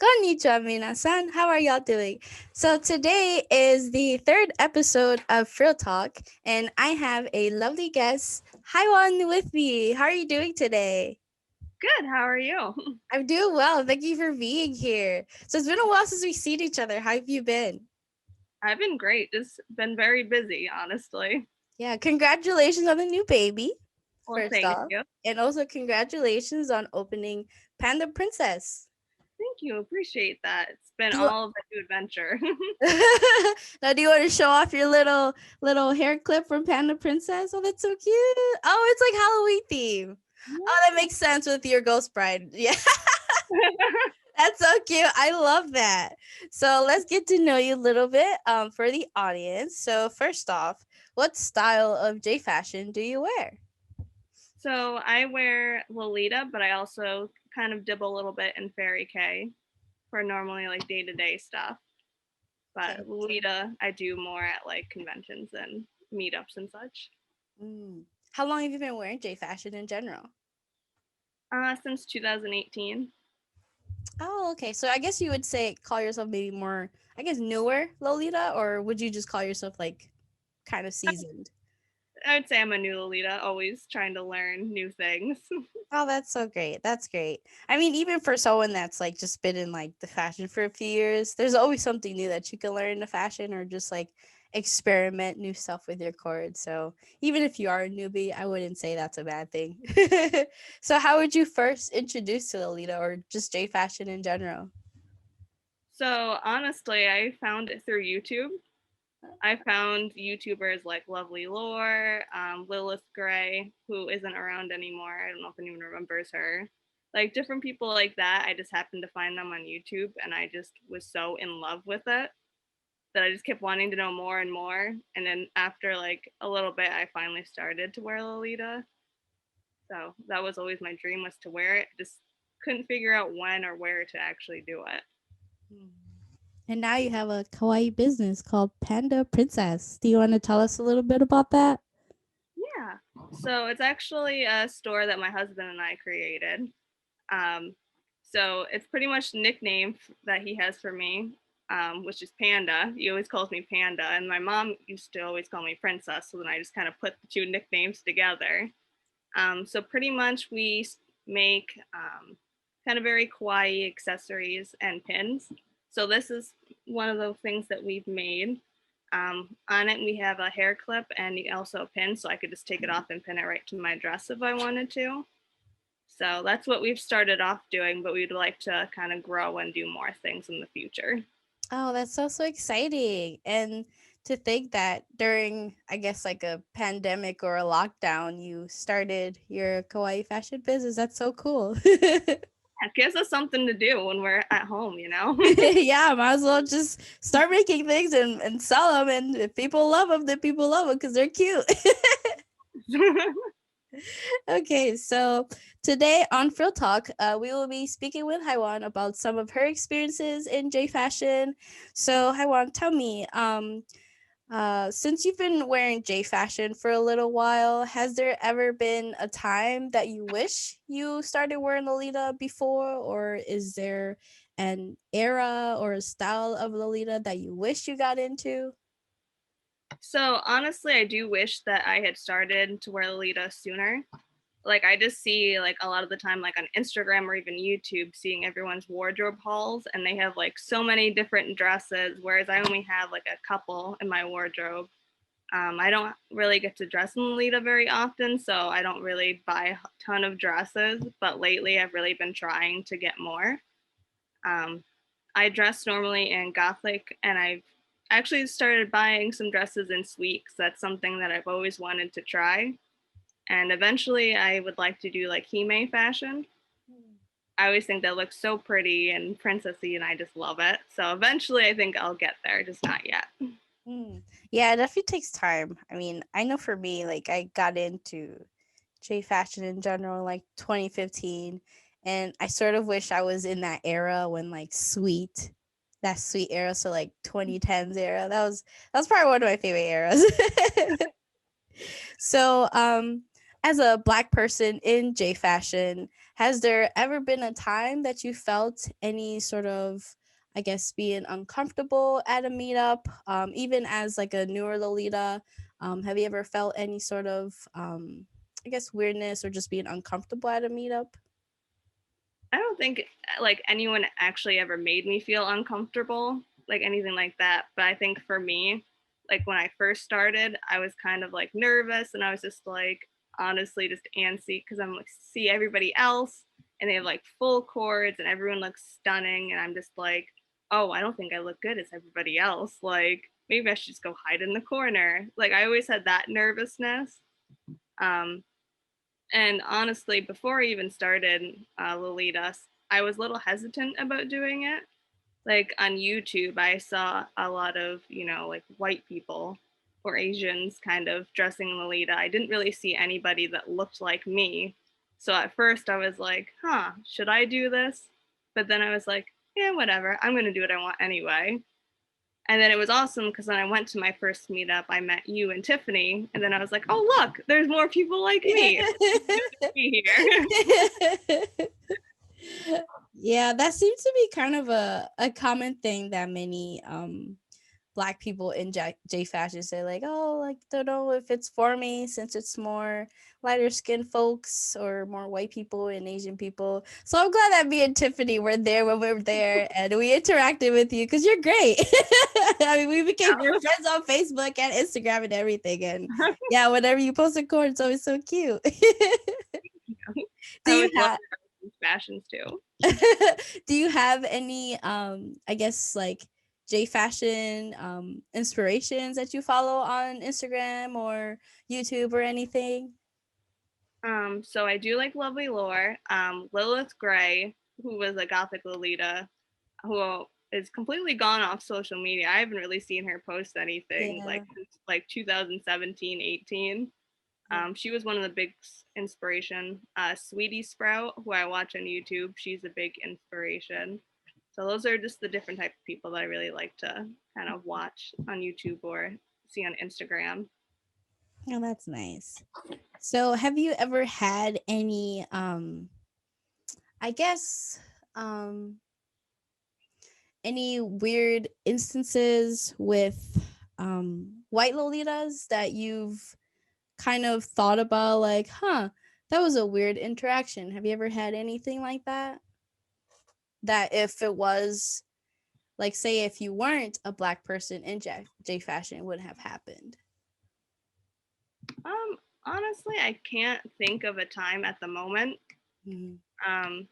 Konnichiwa, minasan. How are y'all doing? So today is the third episode of Frill Talk, and I have a lovely guest, HaeWon, with me. How are you doing today? Good. How are you? I'm doing well. Thank you for being here. So it's been a while since we've seen each other. How have you been? I've been great. Just been very busy, honestly. Yeah, congratulations on the new baby, Well, first thank off. you. And also congratulations on opening Panda Princess. Thank you. Appreciate that. It's been Do you all of a new adventure. now, do you want to show off your little hair clip from Panda Princess? Oh, that's so cute. Oh, it's like Halloween theme. Oh, that makes sense with your Ghost Bride. Yeah, that's so cute. I love that. So let's get to know you a little bit for the audience. So first off, what style of J fashion do you wear? So I wear Lolita, but I also kind of dib a little bit in Fairy K for normally like day to day stuff. Okay. But Lolita, I do more at like conventions and meetups and such. Mm. How long have you been wearing J fashion in general? Since 2018. Oh, okay. So I guess you would say call yourself maybe more, I guess, newer Lolita, or would you just call yourself like kind of seasoned? I would say I'm a new Lolita, always trying to learn new things. Oh, that's so great. That's great. I mean, even for someone that's like just been in like the fashion for a few years, there's always something new that you can learn in the fashion or just like experiment new stuff with your cord. So even if you are a newbie, I wouldn't say that's a bad thing. So how would you first introduce to Lolita or just J fashion in general? So honestly, I found it through YouTube. I found YouTubers like Lovely Lore, Lilith Gray, who isn't around anymore. I don't know if anyone remembers her. Like different people like that. I just happened to find them on YouTube and I just was so in love with it that I just kept wanting to know more and more. And then after like a little bit, I finally started to wear Lolita. So that was always my dream was to wear it. Just couldn't figure out when or where to actually do it. Hmm. And now you have a kawaii business called Panda Princess. Do you want to tell us a little bit about that? Yeah. So it's actually a store that my husband and I created. Um, so it's pretty much the nickname that he has for me, which is Panda. He always calls me Panda, and my mom used to always call me Princess. So then I just kind of put the two nicknames together. So pretty much we make kind of very kawaii accessories and pins. So this is one of the things that we've made. On it, we have a hair clip and also a pin, so I could just take it off and pin it right to my dress if I wanted to. So that's what we've started off doing, but we'd like to kind of grow and do more things in the future. Oh, that's so exciting. And to think that during, I guess, like a pandemic or a lockdown, you started your kawaii fashion business. That's so cool. It gives us something to do when we're at home, you know? Yeah, might as well just start making things and sell them. And if people love them, then people love them because they're cute. Okay, so today on Frill Talk, we will be speaking with HaeWon about some of her experiences in J fashion. So, HaeWon, tell me, since you've been wearing J fashion for a little while, has there ever been a time that you wish you started wearing Lolita before, or is there an era or a style of Lolita that you wish you got into? So honestly, I do wish that I had started to wear Lolita sooner. Like I just see like a lot of the time like on Instagram or even YouTube seeing everyone's wardrobe hauls and they have like so many different dresses whereas I only have like a couple in my wardrobe. I don't really get to dress in Lolita very often, so I don't really buy a ton of dresses, but lately I've really been trying to get more. Um, I dress normally in gothic and I've actually started buying some dresses in sweet because that's something that I've always wanted to try. And eventually I would like to do like Hime fashion. I always think that looks so pretty and princessy and I just love it. So eventually I think I'll get there, just not yet. Mm. Yeah, it definitely takes time. I mean, I know for me, like I got into J fashion in general in like 2015, and I sort of wish I was in that era when like that sweet era, so like 2010s era. That was probably one of my favorite eras. So, as a black person in J fashion, has there ever been a time that you felt any sort of, I guess, being uncomfortable at a meetup, even as like a newer Lolita? Have you ever felt any sort of, I guess, weirdness or just being uncomfortable at a meetup? I don't think like anyone actually ever made me feel uncomfortable, like anything like that. But I think for me, like when I first started, I was kind of like nervous and I was just like honestly just antsy because I'm like see everybody else and they have like full chords and everyone looks stunning and I'm just like, oh, I don't think I look good as everybody else. Like maybe I should just go hide in the corner. Like I always had that nervousness. Um, and honestly, before I even started Lolitas, I was a little hesitant about doing it. Like on YouTube, I saw a lot of, like white people or Asians kind of dressing Lolita. I didn't really see anybody that looked like me. So at first I was like, should I do this? But then I was like, yeah, whatever. I'm going to do what I want anyway. And then it was awesome because when I went to my first meetup, I met you and Tiffany. And then I was like, oh, look, there's more people like me. Be here. Yeah, that seems to be kind of a common thing that many Black people in J fashion say, like, oh, like, don't know if it's for me since it's more lighter skinned folks or more white people and Asian people. So I'm glad that me and Tiffany were there when we were there and we interacted with you because you're great. I mean, we're friends on Facebook and Instagram and everything. And yeah, whenever you post a cord, it's always so cute. Do I you always love have these fashions too. do you have any I guess like J fashion inspirations that you follow on Instagram or YouTube or anything? So I do like Lovely Lore. Lilith Gray, who was a Gothic Lolita, who is completely gone off social media. I haven't really seen her post anything Yeah. like since like 2017, 18. She was one of the big inspiration. Sweetie Sprout, who I watch on YouTube, she's a big inspiration. So those are just the different type of people that I really like to kind of watch on YouTube or see on Instagram. Oh, that's nice. So have you ever had any I guess um any weird instances with white Lolitas that you've kind of thought about, like, that was a weird interaction? Have you ever had anything like that? That if it was, like, say, if you weren't a Black person in J fashion, it wouldn't have happened. Honestly, I can't think of a time at the moment. Mhm. Um,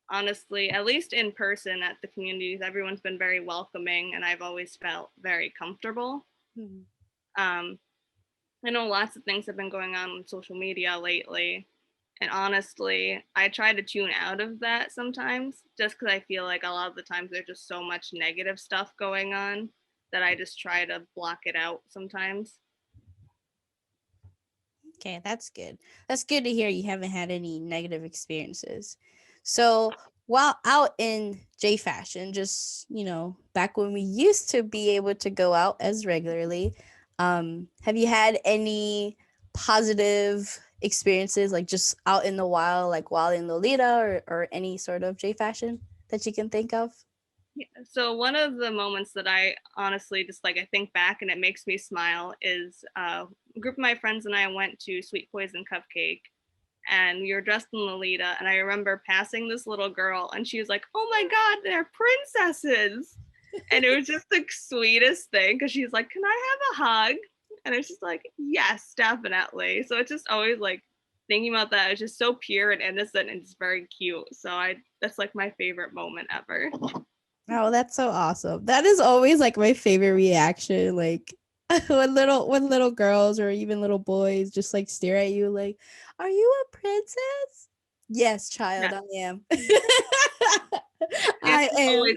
honestly, at least in person at the communities, everyone's been very welcoming, and I've always felt very comfortable. Mhm. Um, I know lots of things have been going on social media lately, and honestly, I try to tune out of that sometimes, just because I feel like a lot of the times there's just so much negative stuff going on that I just try to block it out sometimes. Okay, that's good. That's good to hear you haven't had any negative experiences. So, while out in J fashion, just, back when we used to be able to go out as regularly, have you had any positive experiences, like just out in the wild, like while in Lolita or any sort of J fashion that you can think of? Yeah. So one of the moments that I honestly just like I think back and it makes me smile is a group of my friends and I went to Sweet Poison Cupcake and we were dressed in Lolita and I remember passing this little girl and she was like, "Oh my God, they're princesses!" And it was just the sweetest thing because she's like, "Can I have a hug?" And it's just like, "Yes, definitely." So it's just always like thinking about that. It's just so pure and innocent and just very cute. So I that's like my favorite moment ever. Oh, that's so awesome. That is always like my favorite reaction. Like when little girls or even little boys just like stare at you like, "Are you a princess?" Yes, child, Yeah. I am. The I answer is am. always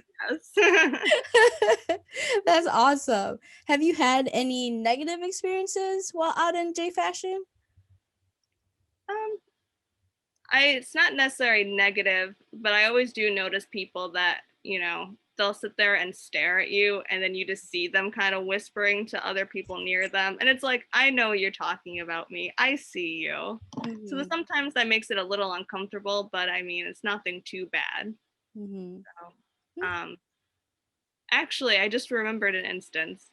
yes. That's awesome. Have you had any negative experiences while out in J fashion? um, it's not necessarily negative, but I always do notice people that they'll sit there and stare at you, and then you just see them kind of whispering to other people near them, and it's like, I know you're talking about me, I see you. So Mm-hmm. sometimes that makes it a little uncomfortable, but I mean, it's nothing too bad. Mm-hmm. So, actually, I just remembered an instance.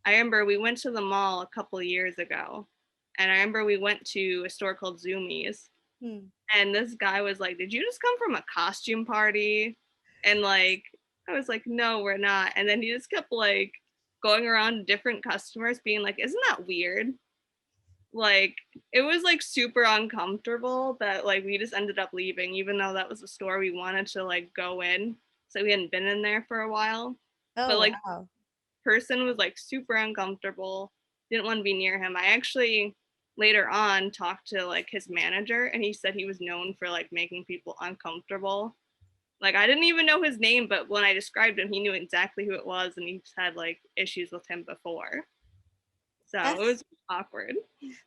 I remember we went to the mall a couple years ago, and I remember we went to a store called Zoomies, Mm-hmm. and this guy was like, "Did you just come from a costume party?" And like, I was like, "No, we're not." And then he just kept like going around to different customers, being like, "Isn't that weird?" Like, it was like super uncomfortable that like we just ended up leaving, even though that was a store we wanted to like go in. So we hadn't been in there for a while. But Oh like, wow. person was like super uncomfortable, didn't want to be near him. I actually later on talked to like his manager, and he said he was known for like making people uncomfortable. Like, I didn't even know his name, but when I described him, he knew exactly who it was, and he's had like issues with him before. So it That's was awkward.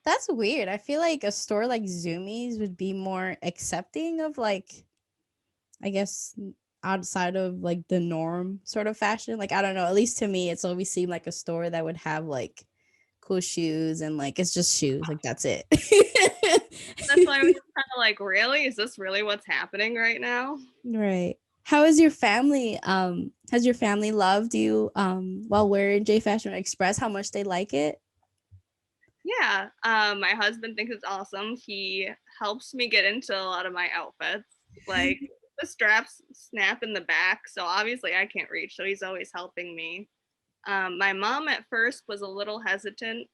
that's weird. I feel like a store like Zoomies would be more accepting of like, I guess, outside of like the norm sort of fashion. Like I don't know, at least to me it's always seemed like a store that would have like cool shoes and like it's just shoes, like that's it. That's why I was kind of like, really? Is this really what's happening right now? Right. How is your family? Has your family loved you while wearing J Fashion Express? How much they like it? Yeah. My husband thinks it's awesome. He helps me get into a lot of my outfits. Like, the straps snap in the back, so obviously I can't reach, so he's always helping me. My mom at first was a little hesitant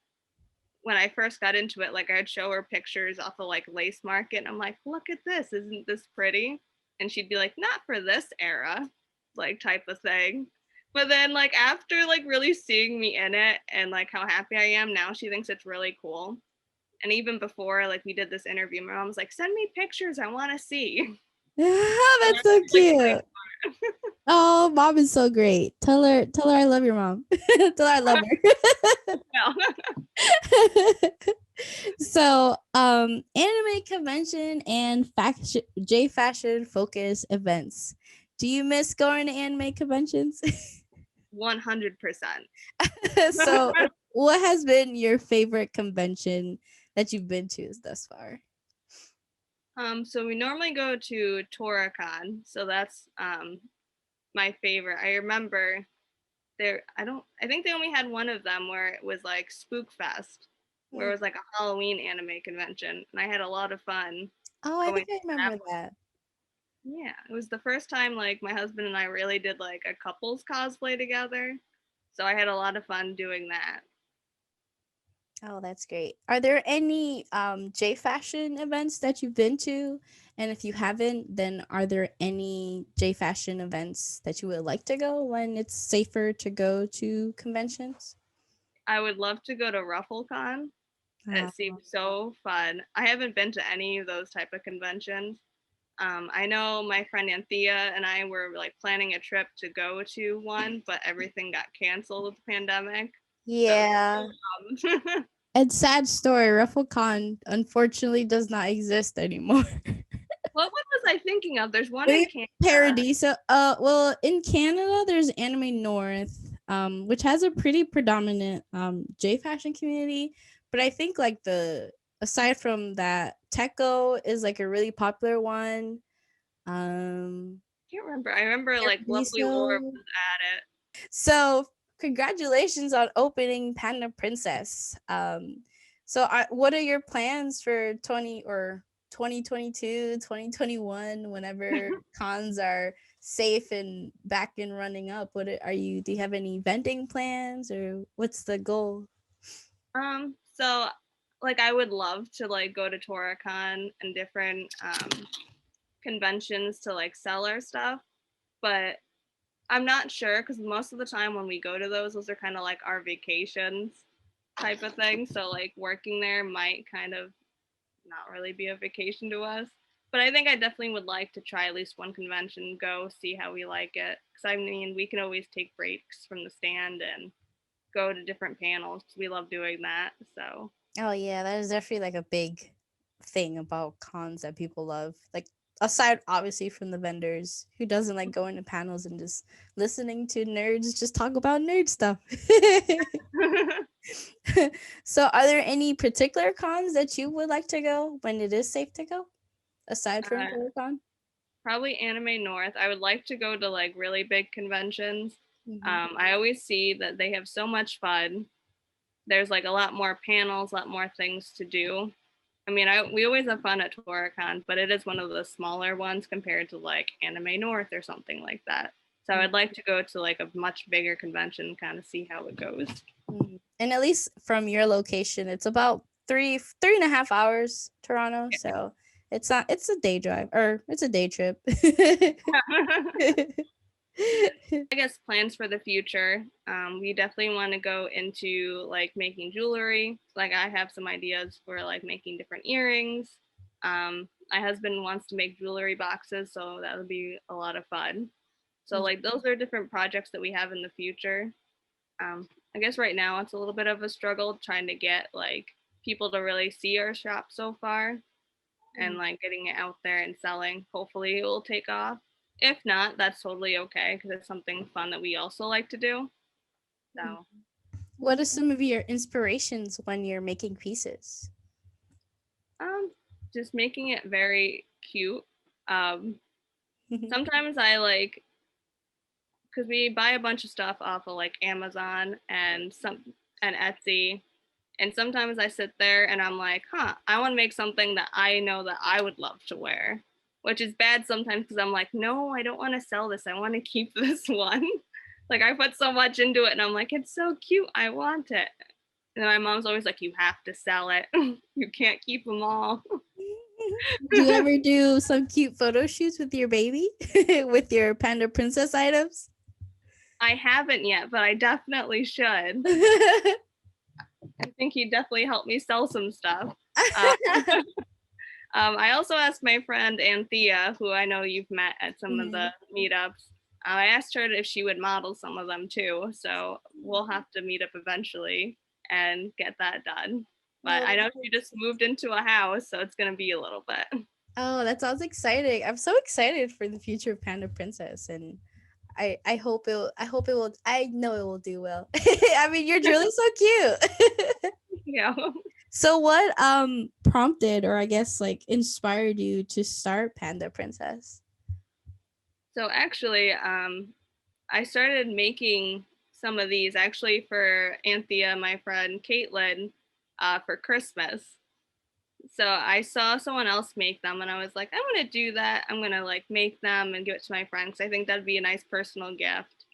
when I first got into it. Like, I'd show her pictures off of like Lace Market, and I'm like, look at this, isn't this pretty? And she'd be like, not for this era, like, type of thing. But then like after like really seeing me in it and like how happy I am now, she thinks it's really cool. And even before like we did this interview, my mom was like, send me pictures, I want to see. So That's now so she's like waiting cute. Oh, mom is so great. Tell her I love your mom. Tell her I love her. for So, anime convention and fashion, J fashion focus events. Do you miss going to anime conventions? 100%. So, what has been your favorite convention that you've been to thus far? So we normally go to Toracon, so that's my favorite. I remember I think they only had one of them where it was like Spook Fest, where it Hmm. was like a Halloween anime convention, and I had a lot of fun Oh, I going think to I that. remember that. Yeah, it was the first time like my husband and I really did like a couples cosplay together. So I had a lot of fun doing that. Oh, that's great. Are there any J fashion events that you've been to? And if you haven't, then are there any J fashion events that you would like to go when it's safer to go to conventions? I would love to go to RuffleCon. It Oh, seems so fun. I haven't been to any of those type of conventions. I know my friend Anthea and I were like planning a trip to go to one, but everything got canceled with the pandemic. So yeah. um, And sad story, RuffleCon unfortunately does not exist anymore. what one was I thinking of? There's one in Maybe Canada. Paradiso. Well, in Canada, there's Anime North, which has a pretty predominant J fashion community. But I think like the aside from that, Techo is like a really popular one. Um, I can't remember. I remember like Lovely Laura Paradiso. was at it. So congratulations on opening Panda Princess. So what are your plans for 2022, 2021? Whenever cons are safe and back and running up? Do you have any vending plans or what's the goal? So like I would love to like go to Toracon and different conventions to like sell our stuff, but I'm not sure because most of the time when we go to those are kind of like our vacations type of thing. So like working there might kind of not really be a vacation to us. But I think I definitely would like to try at least one convention, go see how we like it. Because I mean, we can always take breaks from the stand and go to different panels. We love doing that. So Oh yeah, that is definitely like a big thing about cons that people love. Like aside obviously from the vendors, who doesn't like going to panels and just listening to nerds just talk about nerd stuff? So are there any particular cons that you would like to go when it is safe to go, aside from uh, Comic-Con? Probably Anime North. I would like to go to like really big conventions. Mm-hmm. I always see that they have so much fun. There's like a lot more panels, a lot more things to do. I mean, we always have fun at Toricon, but it is one of the smaller ones compared to like Anime North or something like that. So I'd like to go to like a much bigger convention and kind of see how it goes. Mm-hmm. And at least from your location, it's about 3.5 hours, Toronto. Yeah. So it's a day drive, or it's a day trip. I guess plans for the future. We definitely want to go into like making jewelry. Like I have some ideas for like making different earrings. My husband wants to make jewelry boxes, so that would be a lot of fun. So like those are different projects that we have in the future. I guess right now it's a little bit of a struggle trying to get like people to really see our shop so far and like getting it out there and selling. Hopefully it will take off. If not, that's totally okay because it's something fun that we also like to do. So, What are some of your inspirations when you're making pieces? just making it very cute. Sometimes I like because we buy a bunch of stuff off of like Amazon and Etsy, and sometimes I sit there and I'm like, I want to make something that I know that I would love to wear, which is bad sometimes because I'm like, no, I don't want to sell this. I want to keep this one. Like I put so much into it and I'm like, it's so cute. I want it. And my mom's always like, you have to sell it. You can't keep them all. Do you ever do some cute photo shoots with your baby, with your Panda Princess items? I haven't yet, but I definitely should. I think he'd definitely help me sell some stuff. I also asked my friend Anthea, who I know you've met at some of the meetups. I asked her if she would model some of them too. So we'll have to meet up eventually and get that done. But I know she just moved into a house, so it's gonna be a little bit. Oh, that sounds exciting. I'm so excited for the future of Panda Princess, and I hope it will, I know it will do well. I mean, you're really so cute. Yeah. So what prompted, or I guess like inspired you to start Panda Princess? So actually, I started making some of these actually for Anthea, my friend Caitlin, for Christmas. So I saw someone else make them and I was like, I want to do that. I'm going to like make them and give it to my friend because I think that'd be a nice personal gift.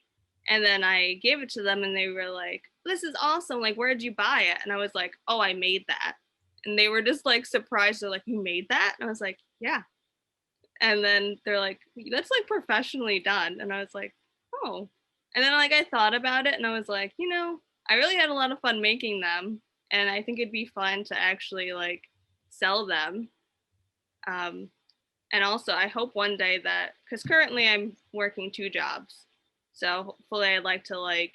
And then I gave it to them and they were like, this is awesome. Like, where'd you buy it? And I was like, oh, I made that. And they were just like surprised. They're like, you made that? And I was like, yeah. And then they're like, that's like professionally done. And I was like, oh. And then like I thought about it and I was like, I really had a lot of fun making them. And I think it'd be fun to actually like sell them. And also I hope one day that, because currently I'm working 2 jobs. So hopefully I'd like to like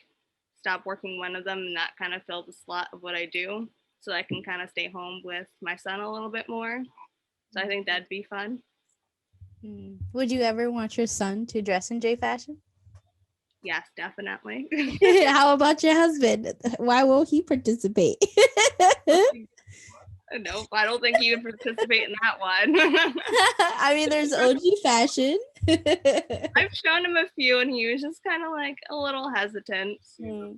stop working one of them and that kind of fill the slot of what I do. So I can kind of stay home with my son a little bit more. So I think that'd be fun. Would you ever want your son to dress in Jfashion? Yes, definitely. How about your husband? Why won't he participate? Nope, I don't think he would participate in that one. I mean, there's OG fashion. I've shown him a few and he was just kind of like a little hesitant. See, the problem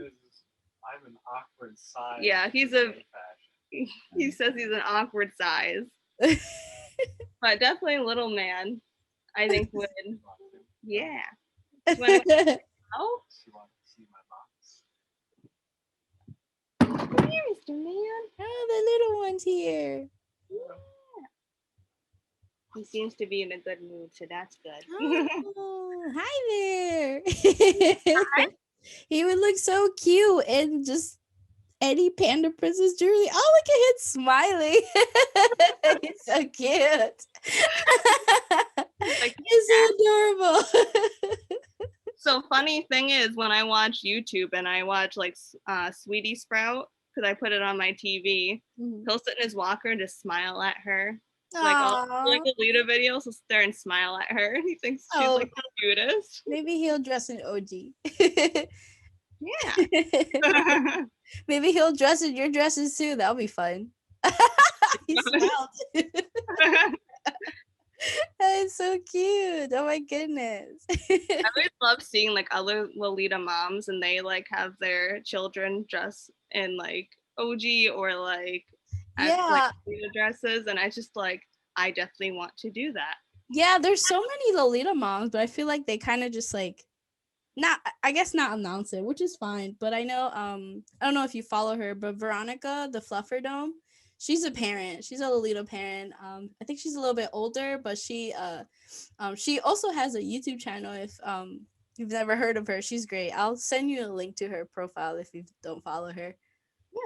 is I'm an awkward size. Yeah, he says he's an awkward size. But definitely a little man, I think would, yeah. Oh, She wanted to see my box. come here, Mr. Man. Oh, the little one's here. Yeah. He seems to be in a good mood, so that's good. Oh, hi there. Hi. He would look so cute in just any Panda Princess jewelry. Oh, look at him smiling. He's so cute. Like, He's so adorable. so funny thing is when I watch YouTube and I watch like Sweetie Sprout, because I put it on my TV, he'll sit in his walker and just smile at her. Like all like Aw. Lolita videos will sit there and smile at her. He thinks she's Oh, like the cutest. maybe he'll dress in OG. Yeah. Maybe he'll dress in your dresses too. That'll be fun. He smiled. That is so cute. Oh my goodness. I always love seeing like other Lolita moms and they like have their children dress in like OG or like as like Yeah. Lolita dresses, and I just like I definitely want to do that. Yeah, there's so many Lolita moms, but I feel like they kind of just like not I guess not announce it, which is fine. But I know I don't know if you follow her, but Veronica, the Fluffer Dome, she's a parent. She's a Lolita parent. I think she's a little bit older, but she also has a YouTube channel. If you've never heard of her, she's great. I'll send you a link to her profile if you don't follow her.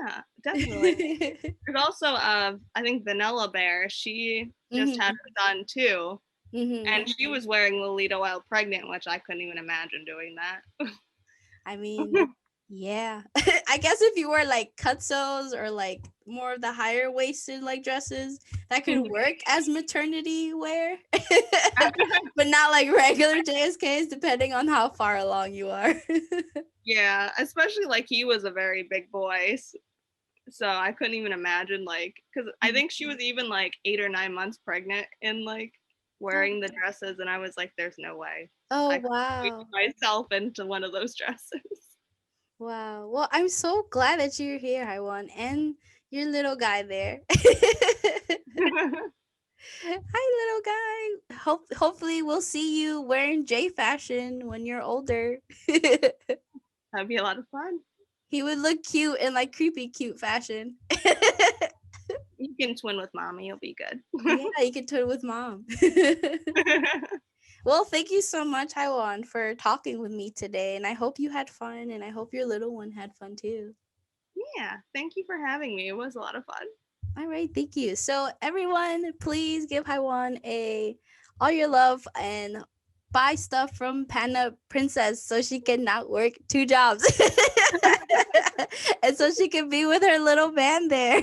Yeah, definitely. There's also I think Vanilla Bear, she just Mhm, had her son too. mhm. And she was wearing Lolita while pregnant, which I couldn't even imagine doing that. I mean, yeah. I guess if you wear like cutsos or like more of the higher waisted like dresses, that could work as maternity wear, but not like regular JSKs, depending on how far along you are. Yeah, especially like he was a very big boy. So I couldn't even imagine like because I think she was even like 8 or 9 months pregnant and like wearing the dresses, and I was like, "There's no way Oh, I could squeeze wow. myself into one of those dresses." Wow. Well, I'm so glad that you're here, HaeWon, and your little guy there. Hi, little guy. Hopefully we'll see you wearing Jfashion when you're older. That'd be a lot of fun. He would look cute in like creepy cute fashion. You can twin with mommy; you'll be good. Yeah, you could twin with mom. Well, thank you so much, HaeWon, for talking with me today, and I hope you had fun, and I hope your little one had fun too. Yeah, thank you for having me. It was a lot of fun. All right, thank you. So everyone, please give HaeWon all your love and buy stuff from Panda Princess so she can not work 2 jobs. And so she can be with her little man there.